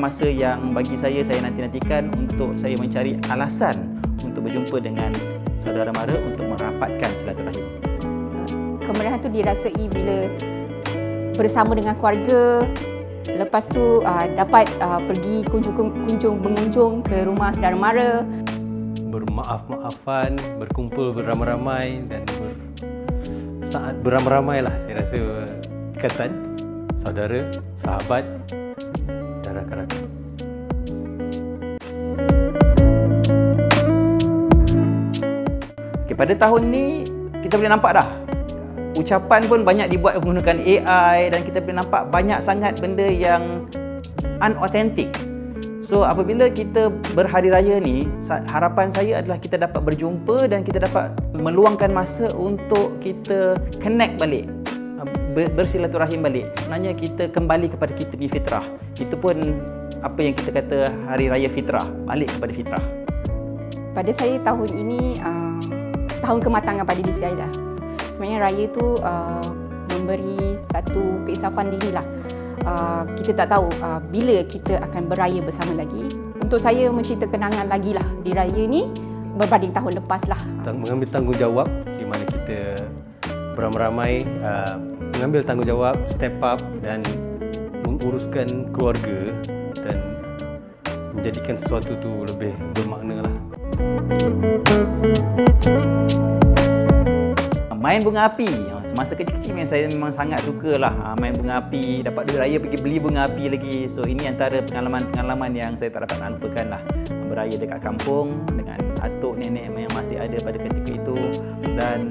masa yang bagi saya nanti-nantikan untuk saya mencari alasan untuk berjumpa dengan saudara mara untuk merapatkan silaturahim. Kemeriahan tu dirasai bila bersama dengan keluarga, lepas tu dapat pergi berkunjung ke rumah saudara mara. Bermaaf-maafan, berkumpul beramai-ramai dan saat beramai-ramai lah saya rasa ikatan saudara, sahabat dan rakan-rakan. Okay, pada tahun ni kita boleh nampak dah ucapan pun banyak dibuat menggunakan AI dan kita boleh nampak banyak sangat benda yang unauthentic. So apabila kita berhari raya ni, harapan saya adalah kita dapat berjumpa dan kita dapat meluangkan masa untuk kita connect balik, bersilaturahim balik. Sebenarnya kita kembali kepada kita punya fitrah. Itu pun apa yang kita kata hari raya fitrah, balik kepada fitrah. Pada saya tahun ini tahun kematangan pada diri saya dah. Sebenarnya raya tu memberi satu keinsafan diri lah. Kita tak tahu bila kita akan beraya bersama lagi. Untuk saya mencipta kenangan lagi lah di raya ni berbanding tahun lepas lah. Mengambil tanggungjawab di mana kita beramai-ramai mengambil tanggungjawab, step up dan menguruskan keluarga dan menjadikan sesuatu tu lebih bermakna lah. Main bunga api, semasa kecil-kecil saya memang sangat suka lah main bunga api, dapat duit raya pergi beli bunga api lagi. So ini antara pengalaman-pengalaman yang saya tak dapat nak lupakan lah. Beraya dekat kampung dengan atuk nenek yang masih ada pada ketika itu, dan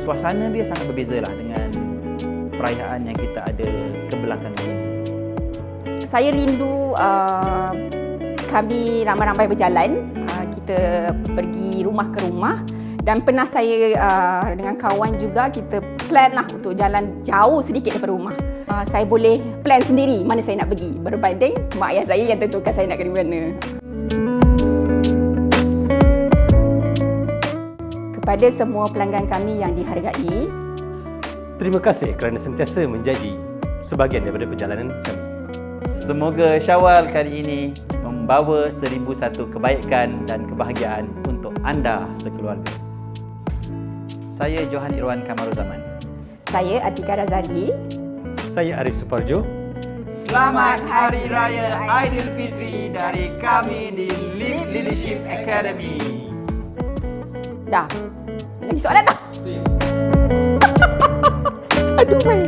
suasana dia sangat berbeza lah dengan perayaan yang kita ada kebelakangan ini. Saya rindu kami ramai-ramai berjalan, kita pergi rumah ke rumah. Dan pernah saya dengan kawan juga kita plan lah untuk jalan jauh sedikit daripada rumah. Saya boleh plan sendiri mana saya nak pergi berbanding mak ayah saya yang tentukan saya nak pergi mana. Kepada semua pelanggan kami yang dihargai, terima kasih kerana sentiasa menjadi sebahagian daripada perjalanan kami. Semoga Syawal kali ini membawa 1001 kebaikan dan kebahagiaan untuk anda sekeluarga. Saya Johan Irwan Kamaruzaman. Saya Atika Razali. Saya Arif Suparjo. Selamat Hari Raya Aidilfitri dari kami di Leap Leadership Academy. Dah. Lagi soalan tak? Aduh, baik.